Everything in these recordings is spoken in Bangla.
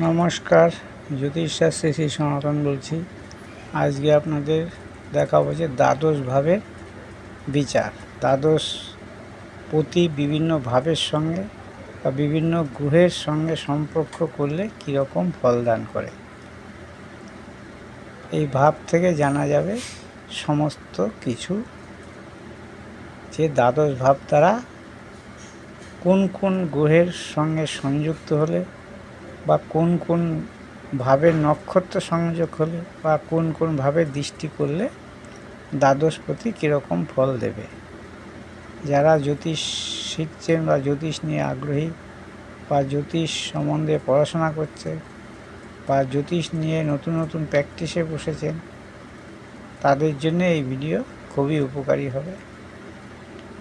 নমস্কার, জ্যোতিষশাস্ত্রী শ্রী সনাতন বলছি। আজকে আপনাদের দেখাবো যে দ্বাদশ ভাবের বিচার। দ্বাদশ পতি বিভিন্ন ভাবের সঙ্গে বা বিভিন্ন গ্রহের সঙ্গে সম্পর্ক করলে কীরকম ফলদান করে, এই ভাব থেকে জানা যাবে সমস্ত কিছু, যে দ্বাদশ ভাব দ্বারা কোন কোন গ্রহের সঙ্গে সংযুক্ত হলে বা কোন কোন ভাবের নক্ষত্র সংযোগ হলে বা কোন কোন ভাবে দৃষ্টি করলে দ্বাদশপতি কীরকম ফল দেবে। যারা জ্যোতিষ শিখছেন বা জ্যোতিষ নিয়ে আগ্রহী বা জ্যোতিষ সম্বন্ধে পড়াশোনা করছে বা জ্যোতিষ নিয়ে নতুন নতুন প্র্যাকটিসে বসেছেন, তাদের জন্য এই ভিডিও খুবই উপকারী হবে।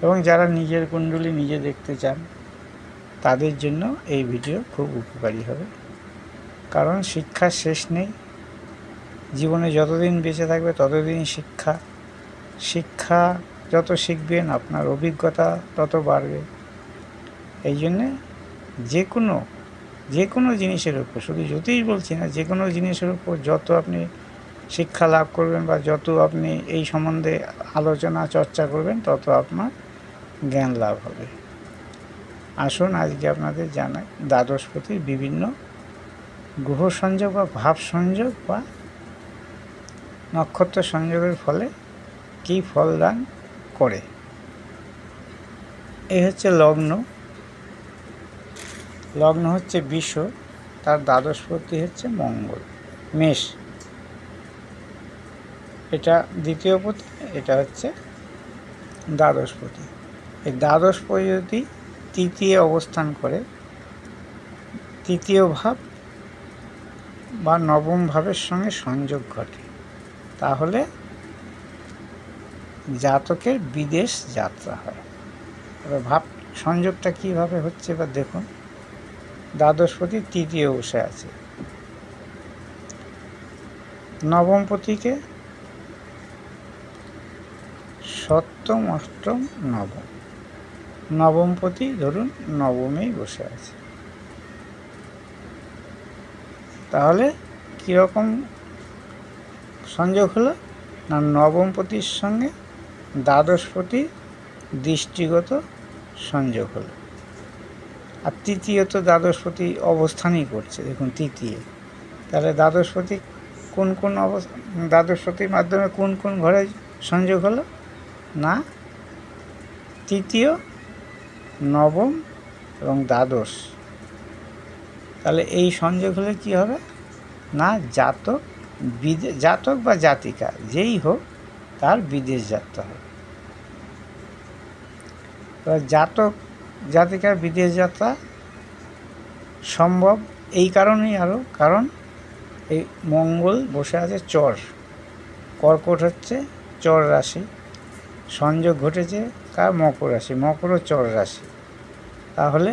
এবং যারা নিজের কুণ্ডলী নিজে দেখতে চান, তাদের জন্য এই ভিডিও খুব উপকারী হবে। কারণ শিক্ষার শেষ নেই, জীবনে যতদিন বেঁচে থাকবে ততদিন শিক্ষা যত শিখবেন আপনার অভিজ্ঞতা তত বাড়বে। এই জন্যে যে কোনো জিনিসের উপর, শুধু জ্যোতিষ বলছি না, যে কোনো জিনিসের উপর যত আপনি শিক্ষা লাভ করবেন বা যত আপনি এই সম্বন্ধে আলোচনা চর্চা করবেন, তত আপনার জ্ঞান লাভ হবে। আসুন আজকে আপনাদের জানাই দ্বাদশপতির বিভিন্ন গ্রহ সংযোগ বা ভাব সংযোগ বা নক্ষত্র সংযোগের ফলে কী ফলদান করে। এই হচ্ছে লগ্ন হচ্ছে বৃষ, তার দ্বাদশপতি হচ্ছে মঙ্গল, মেষ এটা দ্বিতীয় পতি, এটা হচ্ছে দ্বাদশপতি। এই দ্বাদশপতি যদি তৃতীয় অবস্থান করে, তৃতীয় ভাব বা নবম ভাবের সঙ্গে সংযোগ ঘটে, তাহলে জাতকের বিদেশ যাত্রা হয়। এবার ভাব সংযোগটা কীভাবে হচ্ছে এবার দেখুন। দ্বাদশপতি তৃতীয় বসে আছে, নবমপতিকে সপ্তম অষ্টম নবম, নবমপতি ধরুন নবমেই বসে আছে, তাহলে কীরকম সংযোগ হলো না, নবমপতির সঙ্গে দ্বাদশপতি দৃষ্টিগত সংযোগ হলো। আর তৃতীয়ত দ্বাদশপতি অবস্থানই করছে, দেখুন তৃতীয়, তাহলে দ্বাদশপতি দ্বাদশপতির মাধ্যমে কোন কোন ঘরে সংযোগ হলো না, তৃতীয়, নবম এবং দ্বাদশ। তাহলে এই সংযোগ হলে কী হবে না, জাতক বা জাতিকা যেই হোক তার বিদেশ যাত্রা হবে। জাতক জাতিকার বিদেশ যাত্রা সম্ভব এই কারণেই কারণ এই মঙ্গল বসে আছে কর্কট হচ্ছে চর রাশি, সংযোগ ঘটেছে কার, মকর রাশি, মকরও চর রাশি। তাহলে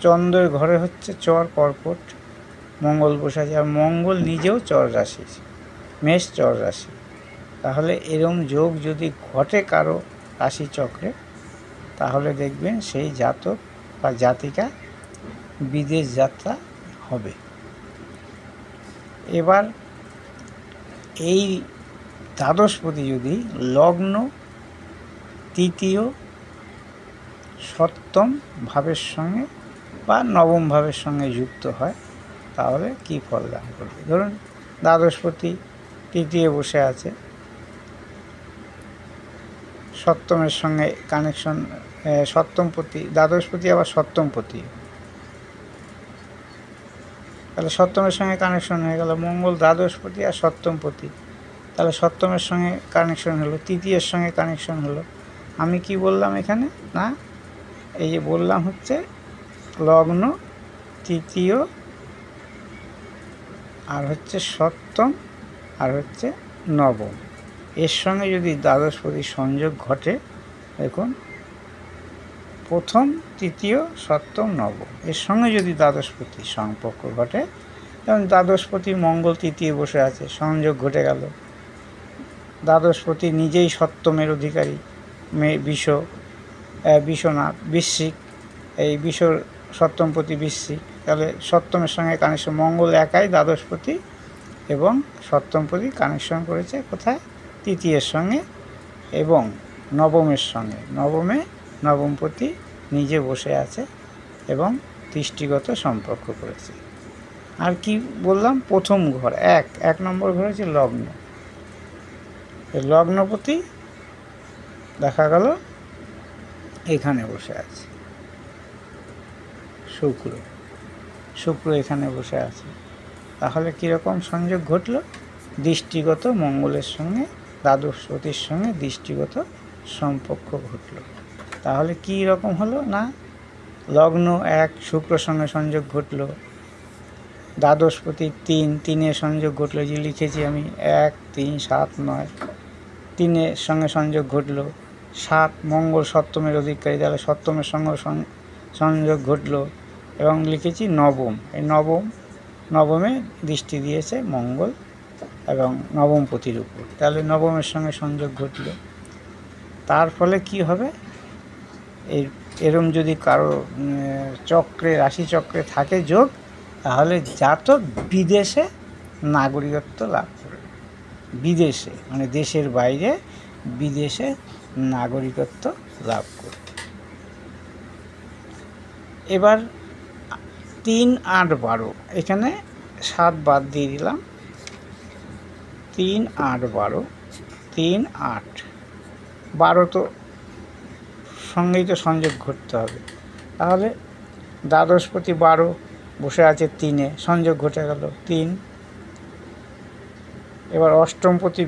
চন্দ্রের ঘরে হচ্ছে চর কর্কট, মঙ্গল বসে আছে, আর মঙ্গল নিজেও চর রাশি, মেষ চর রাশি। তাহলে এরম যোগ যদি ঘটে কারো রাশি চক্রে, তাহলে দেখবেন সেই জাতক বা জাতিকা বিদেশ যাত্রা হবে। এবার এই দ্বাদশপতি যদি লগ্ন তৃতীয় সপ্তম ভাবের সঙ্গে বা নবম ভাবের সঙ্গে যুক্ত হয়, তাহলে কী ফল দান করবে। ধরুন দ্বাদশপতি তৃতীয় বসে আছে, সপ্তমের সঙ্গে কানেকশন, সপ্তমপতি, দ্বাদশপতি আবার সপ্তমপতি, তাহলে সপ্তমের সঙ্গে কানেকশন হয়ে গেল, মঙ্গল দ্বাদশপতি আর সপ্তমপতি, তাহলে সপ্তমের সঙ্গে কানেকশন হলো, তৃতীয়ের সঙ্গে কানেকশন হলো। আমি কি বললাম এখানে না, এই যে বললাম হচ্ছে লগ্ন তৃতীয় আর হচ্ছে সপ্তম আর হচ্ছে নবম, এর সঙ্গে যদি দ্বাদশপতি সংযোগ ঘটে, দেখুন প্রথম তৃতীয় সপ্তম নবম এর সঙ্গে যদি দ্বাদশপতি সম্পর্ক ঘটে, যেমন দ্বাদশপতি মঙ্গল তৃতীয় বসে আছে, সংযোগ ঘটে গেল, দ্বাদশপতি নিজেই সপ্তমের অধিকারী, বিশ্বনাথ বৃশ্চিক, এই বিশ্বর সপ্তমপতি বৃশ্চিক, তাহলে সপ্তমের সঙ্গে কানেকশন, মঙ্গল একাই দ্বাদশপতি এবং সপ্তমপতি কানেকশন করেছে কোথায়, তৃতীয়ের সঙ্গে এবং নবমের সঙ্গে। নবমে নবমপতি নিজে বসে আছে এবং দৃষ্টিগত সম্পর্ক করেছে। আর কি বললাম, প্রথম ঘর এক নম্বর ঘর হচ্ছে লগ্ন। লগ্নপতি দেখা গেল এখানে বসে আছে, শুক্র এখানে বসে আছে। তাহলে কীরকম সংযোগ ঘটল, দৃষ্টিগত মঙ্গলের সঙ্গে দ্বাদশপতির সঙ্গে দৃষ্টিগত সম্পর্ক ঘটল। তাহলে কী রকম হলো না, লগ্ন 1 শুক্রর সঙ্গে সংযোগ ঘটল, দ্বাদশপতি 3 সংযোগ ঘটল, যে লিখেছি আমি 1 3 7 9, 3 সঙ্গে সংযোগ ঘটল। 7 মঙ্গল সপ্তমের অধিকারী, তাহলে সপ্তমের সঙ্গে সংযোগ ঘটল এবং লিখেছি নবম। এই নবমে দৃষ্টি দিয়েছে মঙ্গল এবং নবমপতির উপর, তাহলে নবমের সঙ্গে সংযোগ ঘটল। তার ফলে কি হবে, এরম যদি কারো চক্রে, রাশিচক্রে থাকে যোগ, তাহলে জাতক বিদেশে নাগরিকত্ব লাভ করবে। বিদেশে মানে দেশের বাইরে বিদেশে নাগরিকত্ব লাভ করবে। এবার 3 8 12, এখানে 7 বাদ দিয়ে দিলাম, 3 8 12, 3 8 12 তো সঙ্গেই তো সংযোগ ঘটতে হবে। তাহলে দ্বাদশপতি 12 বসে আছে 3-এ, সংযোগ ঘটে গেল 3। এবার অষ্টমপতি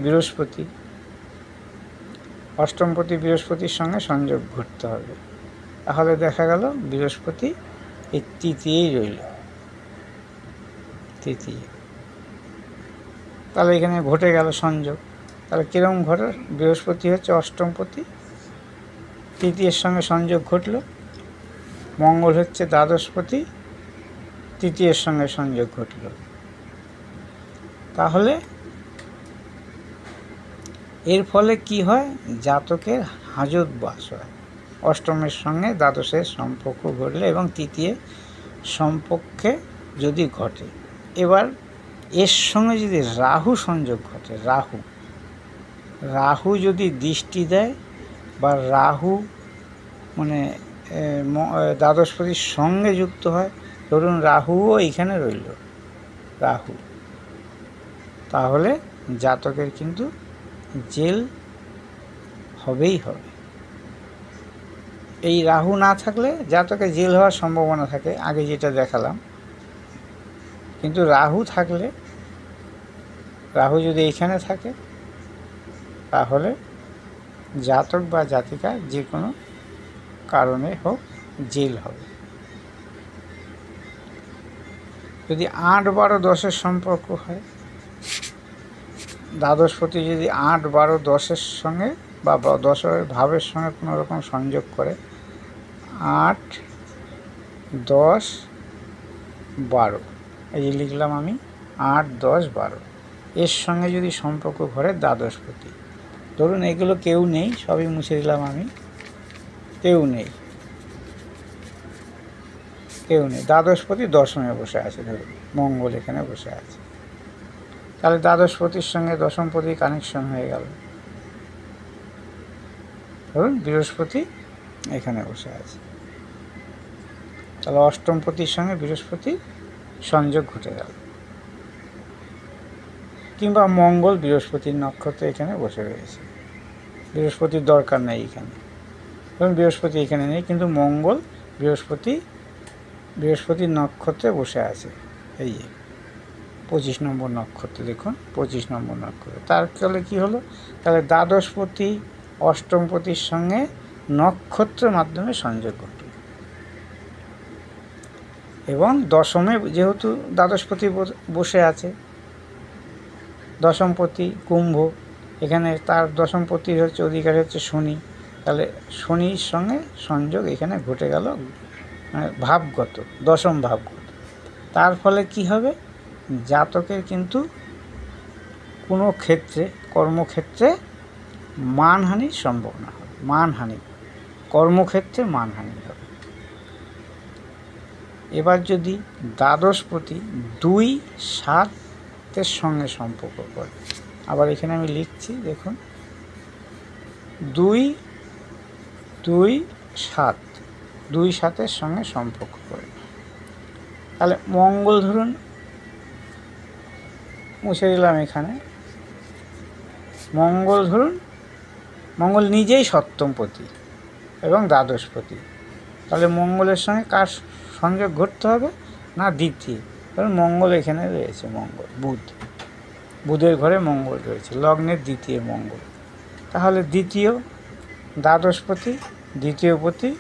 বৃহস্পতির সঙ্গে সংযোগ ঘটতে হবে। তাহলে দেখা গেল বৃহস্পতি এই তৃতীয়েই রইল, তৃতীয়। তাহলে এখানে ঘটে গেল সংযোগ। তাহলে কীরকম ঘটে, বৃহস্পতি হচ্ছে অষ্টমপতি, তৃতীয়ের সঙ্গে সংযোগ ঘটল। মঙ্গল হচ্ছে দ্বাদশপতি, তৃতীয়ের সঙ্গে সংযোগ ঘটল। তাহলে এর ফলে কি হয়, জাতকের হাজত বাস হয়। অষ্টমের সঙ্গে দ্বাদশের সম্পর্ক ঘটলে এবং তৃতীয় সম্পর্কে যদি ঘটে। এবার এর সঙ্গে যদি রাহু সংযোগ ঘটে, রাহু যদি দৃষ্টি দেয় বা রাহু মানে দ্বাদশপতির সঙ্গে যুক্ত হয়, ধরুন রাহুও এইখানে রইল, তাহলে জাতকের কিন্তু জেল হবেই হবে। এই রাহু না থাকলে জাতকের জেল হওয়ার সম্ভাবনা থাকে, আগে যেটা দেখালাম। কিন্তু রাহু থাকলে, রাহু যদি এইখানে থাকে, তাহলে জাতক বা জাতিকা যে কোনো কারণে হোক জেল হবে। যদি 8 12 10-এর সম্পর্ক হয়, দ্বাদশপতি যদি 8 12 10-এর সঙ্গে বা 10-এর ভাবের সঙ্গে কোনো রকম সংযোগ করে, 8 10 12, এই যে লিখলাম আমি 8 10 12, এর সঙ্গে যদি সম্পর্ক ঘটে দ্বাদশপতি, ধরুন এগুলো কেউ নেই, সবই মুছে দিলাম আমি, কেউ নেই, দ্বাদশপতি দশমে বসে আছে, ধরুন মঙ্গল এখানে বসে আছে, তাহলে দ্বাদশপতির সঙ্গে দশমপতি কানেকশন হয়ে গেল। ধরুন বৃহস্পতি এখানে বসে আছে, তাহলে অষ্টমপতির সঙ্গে বৃহস্পতি সংযোগ ঘটে গেল। কিংবা মঙ্গল বৃহস্পতির নক্ষত্র এখানে বসে রয়েছে, বৃহস্পতির দরকার নেই এখানে, ধরুন বৃহস্পতি এখানে নেই, কিন্তু মঙ্গল বৃহস্পতির নক্ষত্রে বসে আছে, এই যে 25 নম্বর নক্ষত্র, দেখুন 25 নম্বর নক্ষত্র। তার ফলে কী হলো, তাহলে দ্বাদশপতি অষ্টমপতির সঙ্গে নক্ষত্রের মাধ্যমে সংযোগ ঘটল এবং দশমে যেহেতু দ্বাদশপতি বসে আছে, দশমপতি কুম্ভ, এখানে তার দশমপতির হচ্ছে অধিকারী হচ্ছে শনি, তাহলে শনির সঙ্গে সংযোগ এখানে ঘটে গেল, ভাবগত, দশম ভাবগত। তার ফলে কি হবে, জাতকের কিন্তু কোনো ক্ষেত্রে, কর্মক্ষেত্রে মানহানির সম্ভাবনা হবে, কর্মক্ষেত্রে মানহানি হবে। এবার যদি দ্বাদশপতি 2 7-এর সঙ্গে সম্পর্ক করে, আবার এখানে আমি লিখছি, দেখুন 2 2 7 2 7-এর সঙ্গে সম্পর্ক করে, তাহলে মঙ্গল ধরুন মুছে দিলাম এখানে, মঙ্গল ধরুন, মঙ্গল নিজেই সপ্তমপতি এবং দ্বাদশপতি, তাহলে মঙ্গলের সঙ্গে কার সংযোগ ঘটতে হবে না দ্বিতীয়, কারণ মঙ্গল এখানে রয়েছে, মঙ্গল বুধের ঘরে মঙ্গল রয়েছে, লগ্নের দ্বিতীয় মঙ্গল, তাহলে দ্বিতীয় দ্বাদশপতি, দ্বিতীয়পতি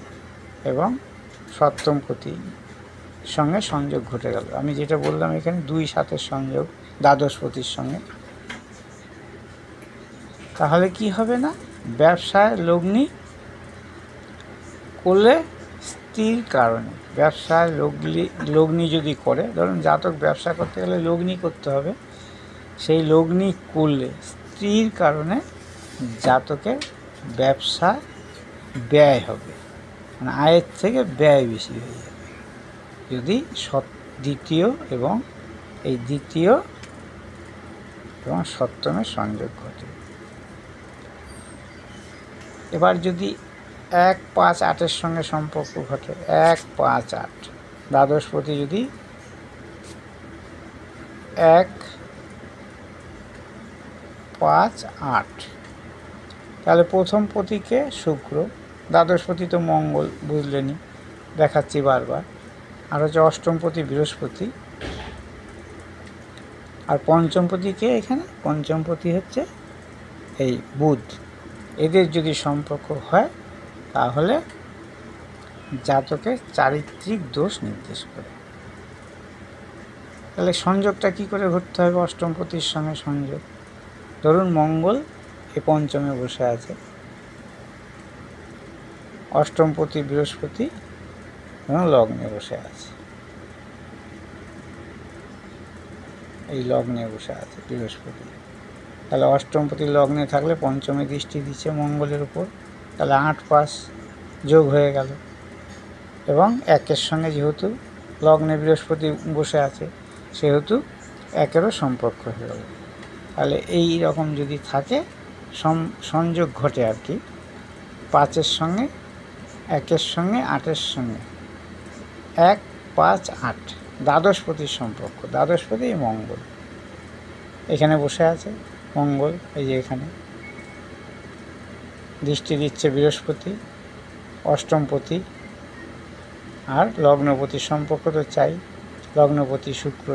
এবং সপ্তমপতি সঙ্গে সংযোগ ঘটে গেল। আমি যেটা বললাম এখানে 2 7-এর সংযোগ দ্বাদশপতির সঙ্গে, তাহলে কি হবে না ব্যবসায় লগ্নি করলে স্ত্রীর কারণে, ব্যবসায় লগ্নি যদি করে, ধরুন জাতক ব্যবসা করতে গেলে লগ্নি করতে হবে, সেই লগ্নি করলে স্ত্রীর কারণে জাতকের ব্যবসা ব্যয় হবে, মানে আয়ের থেকে ব্যয় বেশি হয়ে যাবে যদি দ্বিতীয় এবং এই দ্বিতীয় এবং সপ্তমের সংযোগ ঘটে। এবার যদি 1 5 8-এর সঙ্গে সম্পর্ক ঘটে, 1 5 8 দ্বাদশপতি যদি 1 5 8, তাহলে প্রথম পতিকে শুক্র, দ্বাদশপতি তো মঙ্গল বুঝলেনি, দেখাচ্ছি বারবার, আর হচ্ছে অষ্টমপতি বৃহস্পতি, আর পঞ্চমপতিকে এখানে, পঞ্চমপতি হচ্ছে এই বুধ, এদের যদি সম্পর্ক হয় তাহলে জাতকের চারিত্রিক দোষ নির্দেশ করে। তাহলে সংযোগটা কি করে ঘটতে হবে? অষ্টমপতির সঙ্গে সংযোগ, ধরুন মঙ্গল এ পঞ্চমে বসে আছে, অষ্টমপতি বৃহস্পতি এবং লগ্নে বসে আছে, এই লগ্নে বসে আছে বৃহস্পতি, তাহলে অষ্টমপতি লগ্নে থাকলে পঞ্চমে দৃষ্টি দিচ্ছে মঙ্গলের উপর, তাহলে 8 5 যোগ হয়ে গেল, এবং 1-এর সঙ্গে যেহেতু লগ্নে বৃহস্পতি বসে আছে সেহেতু 1-এরও সম্পর্ক হয়ে গেল। তাহলে এই রকম যদি থাকে সংযোগ ঘটে আর কি, 5-এর সঙ্গে 1-এর সঙ্গে 8-এর সঙ্গে, 1 5 8 দ্বাদশপতির সম্পর্ক, দ্বাদশপতি মঙ্গল এখানে বসে আছে, মঙ্গল এই যে এখানে দৃষ্টি দিচ্ছে বৃহস্পতি, অষ্টমপতি আর লগ্নপতির সম্পর্ক তো চাই, লগ্নপতি শুক্র,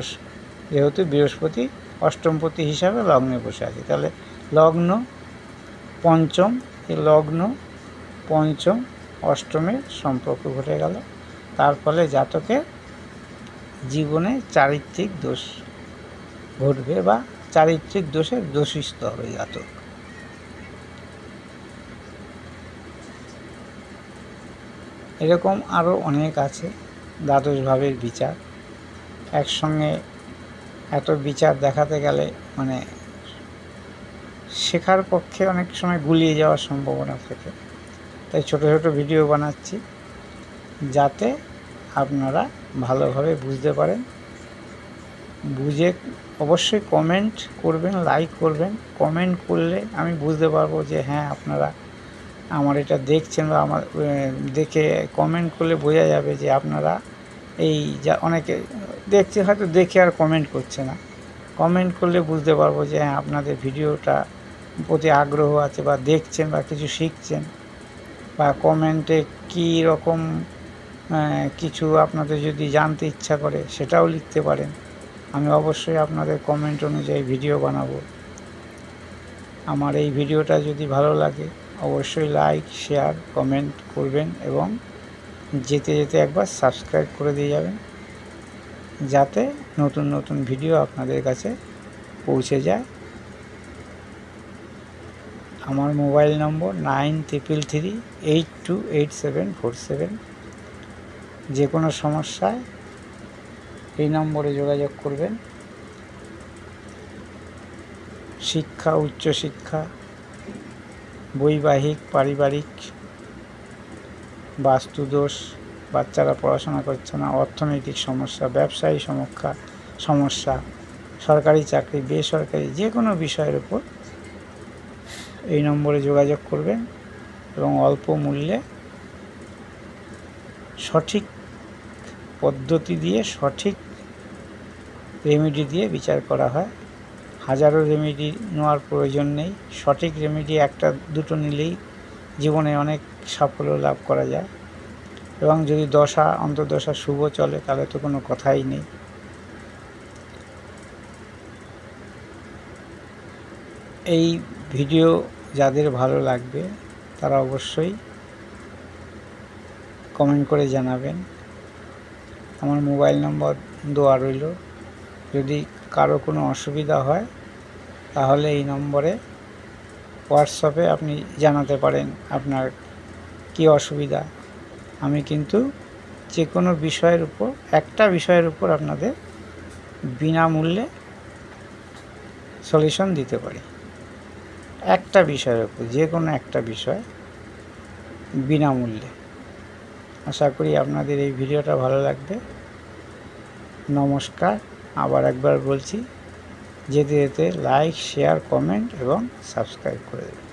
যেহেতু বৃহস্পতি অষ্টমপতি হিসাবে লগ্নে বসে আছে, তাহলে লগ্ন পঞ্চম, এই লগ্ন পঞ্চম অষ্টমের সম্পর্ক ঘটে গেল, তার ফলে জাতকের জীবনে চারিত্রিক দোষ ঘটবে বা চারিত্রিক দোষে দোষিত হবে জাতক। এরকম আরও অনেক আছে দ্বাদশ ভাবের বিচার, একসঙ্গে এত বিচার দেখাতে গেলে মানে শেখার পক্ষে অনেক সময় গুলিয়ে যাওয়ার সম্ভাবনা থাকে, তাই ছোট ছোট ভিডিও বানাচ্ছি যাতে আপনারা ভালোভাবে বুঝতে পারেন। বুঝে অবশ্যই কমেন্ট করবেন, লাইক করবেন, কমেন্ট করলে আমি বুঝতে পারবো যে হ্যাঁ আপনারা আমার এটা দেখছেন, বা আমার দেখে কমেন্ট করলে বোঝা যাবে যে আপনারা এই যা অনেকে দেখছে হয়তো দেখে আর কমেন্ট করছে না, কমেন্ট করলে বুঝতে পারবো যে হ্যাঁ আপনাদের ভিডিওটা প্রতি আগ্রহ আছে বা দেখছেন বা কিছু শিখছেন, বা কমেন্টে কী রকম কিছু আপনাদের যদি জানতে ইচ্ছা করে সেটাও লিখতে পারেন, আমি অবশ্যই আপনাদের কমেন্ট অনুযায়ী ভিডিও বানাবো। আমার এই ভিডিওটা যদি ভালো লাগে অবশ্যই লাইক শেয়ার কমেন্ট করবেন, এবং যেতে যেতে একবার সাবস্ক্রাইব করে দিয়ে যাবেন যাতে নতুন নতুন ভিডিও আপনাদের কাছে পৌঁছে যায়। আমার মোবাইল নম্বর 9333828747। যে কোনো সমস্যায় এই নম্বরে যোগাযোগ করবেন। শিক্ষা, উচ্চশিক্ষা, বৈবাহিক, পারিবারিক, বাস্তুদোষ, বাচ্চারা পড়াশোনা করছে না, অর্থনৈতিক সমস্যা, ব্যবসায়ী সমস্যা, সরকারি চাকরি, বেসরকারি যে কোনো বিষয়ের উপর এই নম্বরে যোগাযোগ করবেন এবং অল্প মূল্যে সঠিক পদ্ধতি দিয়ে সঠিক রেমেডি দিয়ে বিচার করা হয়। হাজারো রেমেডি নেওয়ার প্রয়োজন নেই, সঠিক রেমেডি একটা দুটো নিলেই জীবনে অনেক সাফল্য লাভ করা যায়। এবং যদি অন্তর্দশা শুভ চলে তাহলে তো কোনো কথাই নেই। এই ভিডিও যাদের ভালো লাগবে তারা অবশ্যই কমেন্ট করে জানাবেন। আমার মোবাইল নম্বর দেওয়া রইল, যদি কারো কোনো অসুবিধা হয় তাহলে এই নম্বরে হোয়াটসঅ্যাপে আপনি জানাতে পারেন আপনার কী অসুবিধা। আমি কিন্তু যে কোনো বিষয়ের উপর একটা বিষয়ের উপর আপনাদের বিনামূল্যে সলিউশন দিতে পারি। একটা বিষয়ের উপর, যে কোনো একটা বিষয় বিনামূল্যে। আশা করি আপনাদের এই ভিডিওটা ভালো লাগবে। নমস্কার। আবার একবার বলছি, যেতে যেতে লাইক, শেয়ার, কমেন্ট এবং সাবস্ক্রাইব করে দেবেন।